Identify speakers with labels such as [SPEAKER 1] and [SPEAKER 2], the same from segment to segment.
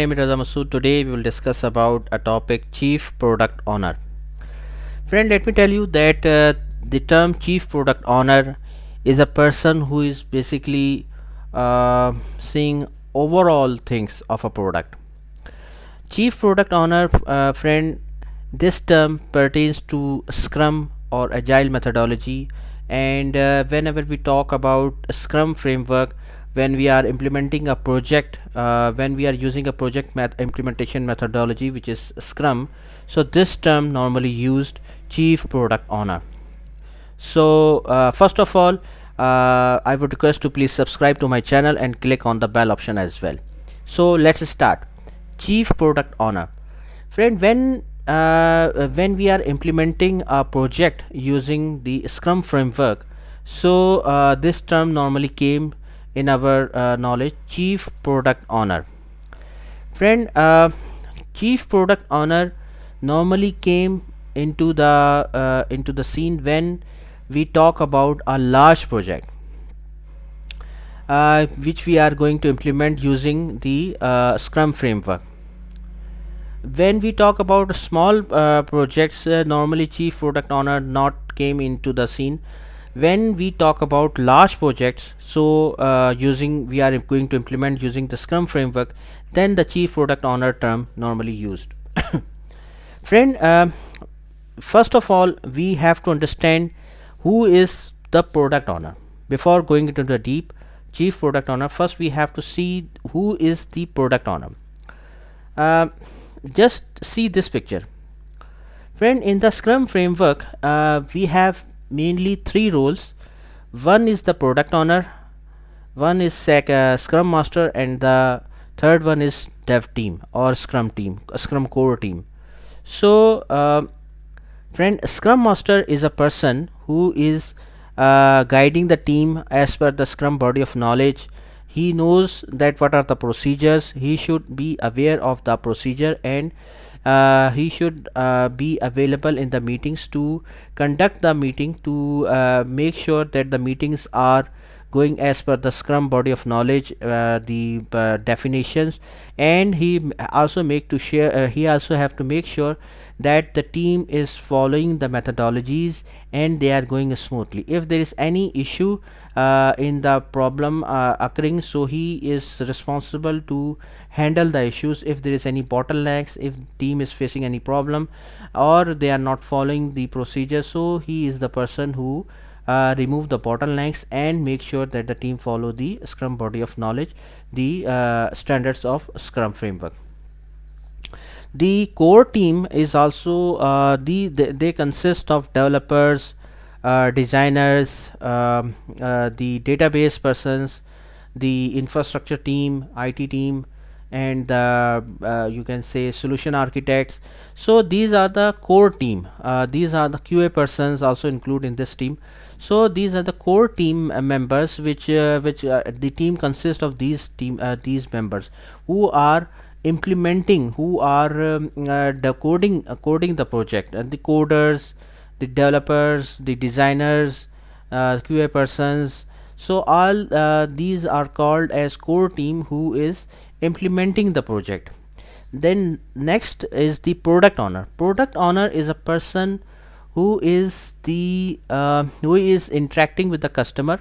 [SPEAKER 1] Name is Raza Masood. Today we will discuss about a topic Chief Product Owner. Friend, let me tell you that the term Chief Product Owner is a person who is basically seeing overall things of a product. Chief Product Owner, friend, this term pertains to Scrum or Agile methodology, and whenever we talk about a Scrum framework, when we are implementing a project, when we are using a implementation methodology which is Scrum, so this term normally used Chief Product Owner. So first of all, I would request to please subscribe to my channel and click on the bell option as well. So let's start. Chief Product Owner, friend, when we are implementing a project using the Scrum framework, so this term normally came in our knowledge, Chief Product Owner. Friend, Chief Product Owner normally came into the scene when we talk about a large project which we are going to implement using the Scrum framework. When we talk about small projects, normally Chief Product Owner not came into the scene. When we talk about large projects, so we are going to implement using the Scrum framework, then the Chief Product Owner term normally used. Friend, first of all, we have to understand who is the product owner. Before going into the deep Chief Product Owner, first we have to see who is the product owner. Just see this picture. Friend, in the Scrum framework, we have mainly three roles. One is the product owner, one is Scrum Master, and the third one is Dev team or Scrum team, Scrum core team. So, friend, Scrum Master is a person who is guiding the team as per the Scrum body of knowledge. He knows that what are the procedures. He should be aware of the procedure, and he should be available in the meetings to conduct the meeting, to make sure that the meetings are going as per the Scrum body of knowledge, the definitions, and he also have to make sure that the team is following the methodologies and they are going smoothly. If there is any issue in the problem occurring, so he is responsible to handle the issues. If there is any bottlenecks, if team is facing any problem or they are not following the procedure, so he is the person who remove the bottlenecks and make sure that the team follow the Scrum body of knowledge, the standards of Scrum framework. The core team is also they consist of developers, designers, the database persons, the infrastructure team, IT team, and you can say solution architects. So these are the core team. These are the QA persons also include in this team. So these are the core team members, which the team consists of these members who are implementing, who are coding the project, and the coders, the developers, the designers, QA persons. So all these are called as core team who is implementing the project. Then next is the product owner. Product owner is a person who is interacting with the customer,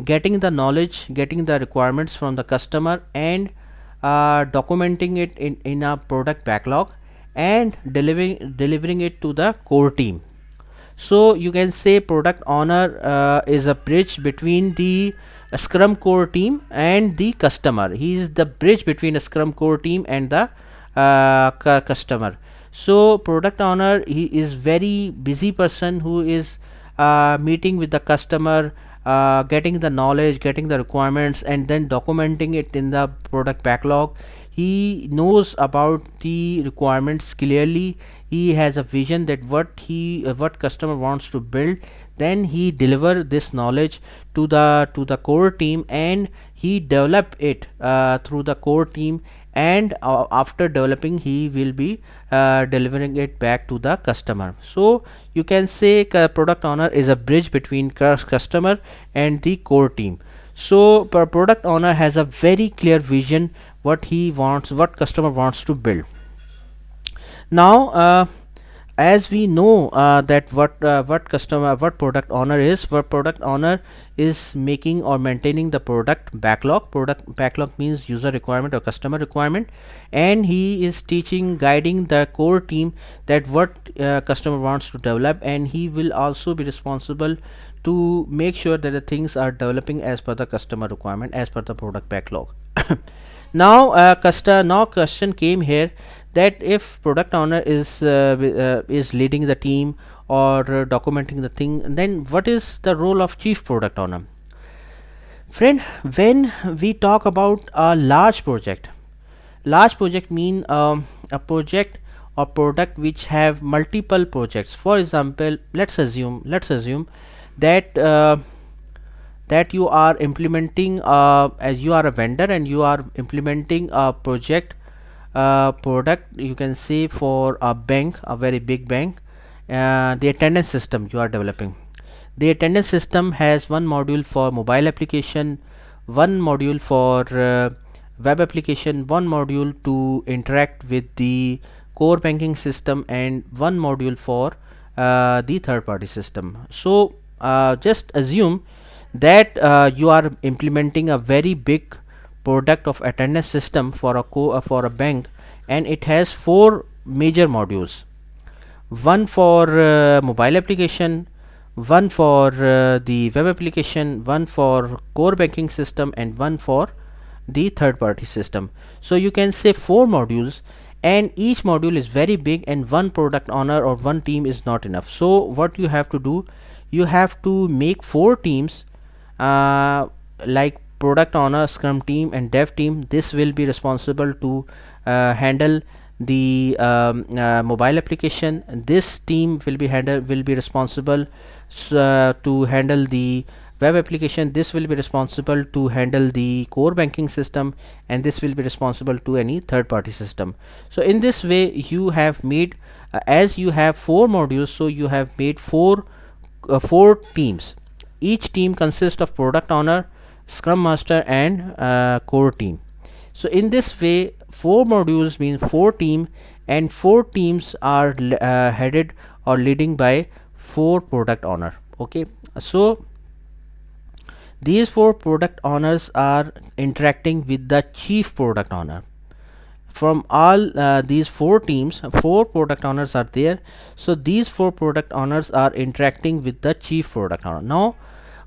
[SPEAKER 1] getting the knowledge, getting the requirements from the customer, and documenting it in a product backlog and delivering it to the core team. So you can say product owner is a bridge between the Scrum core team and the customer. He is the bridge between a Scrum core team and the customer. So product owner, he is very busy person who is meeting with the customer, getting the knowledge, getting the requirements, and then documenting it in the product backlog. He knows about the requirements clearly. He has a vision that what customer wants to build. Then he deliver this knowledge to the core team, and he develop it through the core team, and after developing he will be delivering it back to the customer. So you can say product owner is a bridge between customer and the core team. So product owner has a very clear vision what he wants, what customer wants to build. Now as we know that what product owner is, what product owner is making or maintaining the product backlog. Product backlog means user requirement or customer requirement, and he is teaching, guiding the core team that what customer wants to develop, and he will also be responsible to make sure that the things are developing as per the customer requirement, as per the product backlog. Now question came here, that if product owner is leading the team or documenting the thing, then what is the role of chief product owner? Friend, when we talk about a large project, mean a project or product which have multiple projects. For example, let's assume that that you are implementing as you are a vendor and you are implementing a product, you can say, for a bank, a very big bank. The attendance system you are developing. The attendance system has one module for mobile application, one module for web application, one module to interact with the core banking system, and one module for the third party system. So just assume that you are implementing a very big product of attendance system for for a bank, and it has four major modules: one for mobile application, one for the web application, one for core banking system, and one for the third party system. So you can say four modules, and each module is very big, and one product owner or one team is not enough. So what you have to do, you have to make four teams, like product owner, scrum team, and dev team. This will be responsible to handle the mobile application. This team will be responsible to handle the web application. This will be responsible to handle the core banking system, and this will be responsible to any third party system. So in this way you have made as you have four modules, so you have made four teams. Each team consists of product owner, scrum master, and core team. So in this way, four modules mean four team, and four teams are headed or leading by four product owner. Okay, so these four product owners are interacting with the chief product owner. From all these four teams, four product owners are there, so these four product owners are interacting with the chief product owner. Now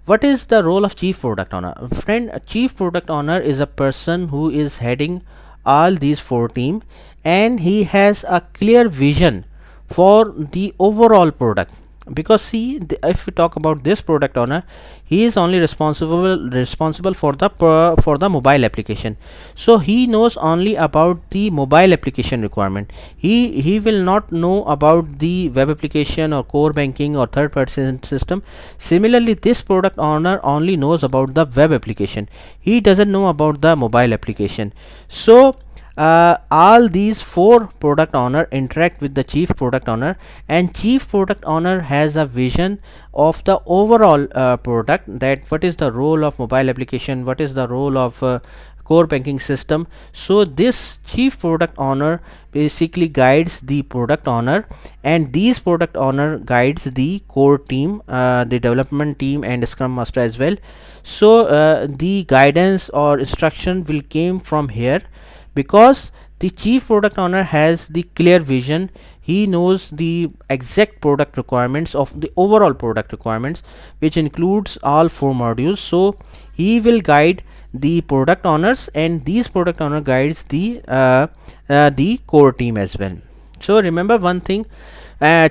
[SPEAKER 1] what is the role of chief product owner? Friend, a chief product owner is a person who is heading all these four team, and he has a clear vision for the overall product. Because see, if we talk about this product owner, he is only responsible for the mobile application, so he knows only about the mobile application requirement. He will not know about the web application or core banking or third party system. Similarly, this product owner only knows about the web application, he doesn't know about the mobile application. So all these four product owner interact with the chief product owner, and chief product owner has a vision of the overall product, that what is the role of mobile application, what is the role of core banking system. So this chief product owner basically guides the product owner, and these product owner guides the core team, the development team, and scrum master as well. So the guidance or instruction will came from here, because the chief product owner has the clear vision. He knows the exact product requirements of the overall product requirements, which includes all four modules. So he will guide the product owners, and these product owner guides the core team as well. So remember one thing,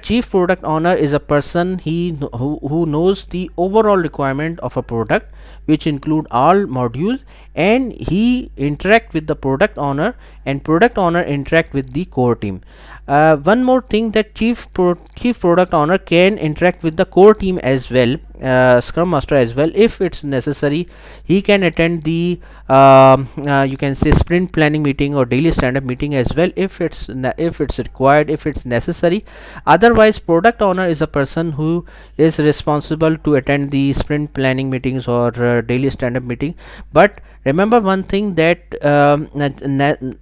[SPEAKER 1] chief product owner is a person who knows the overall requirement of a product, which include all modules, and he interact with the product owner, and product owner interact with the core team. One more thing, that chief product owner can interact with the core team as well, scrum master as well, if it's necessary. He can attend the you can say sprint planning meeting or daily stand-up meeting as well, if it's required, if it's necessary. Otherwise, product owner is a person who is responsible to attend the sprint planning meetings or daily stand-up meeting, but Remember one thing, that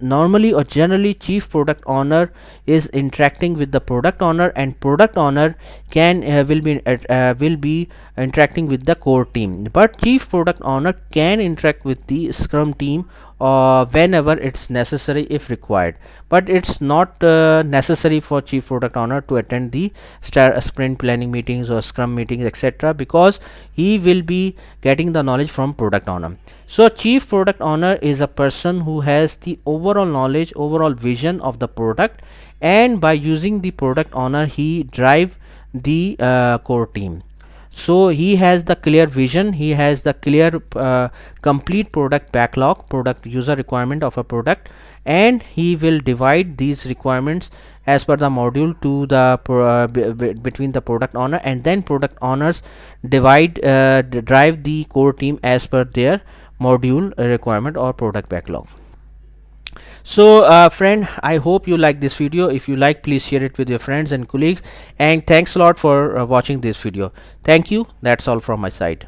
[SPEAKER 1] normally or generally chief product owner is interacting with the product owner, and product owner can will be interacting with the core team, but chief product owner can interact with the scrum team whenever it's necessary if required, but it's not necessary for chief product owner to attend the sprint planning meetings or scrum meetings, etc., because he will be getting the knowledge from product owner. So chief product owner is a person who has the overall knowledge, overall vision of the product, and by using the product owner he drive the core team. So he has the clear vision, he has the clear complete product backlog, product user requirement of a product, and he will divide these requirements as per the module to the between the product owner, and then product owners drive the core team as per their module requirement or product backlog. So friend, I hope you like this video. If you like, please share it with your friends and colleagues, and thanks a lot for watching this video. Thank you. That's all from my side.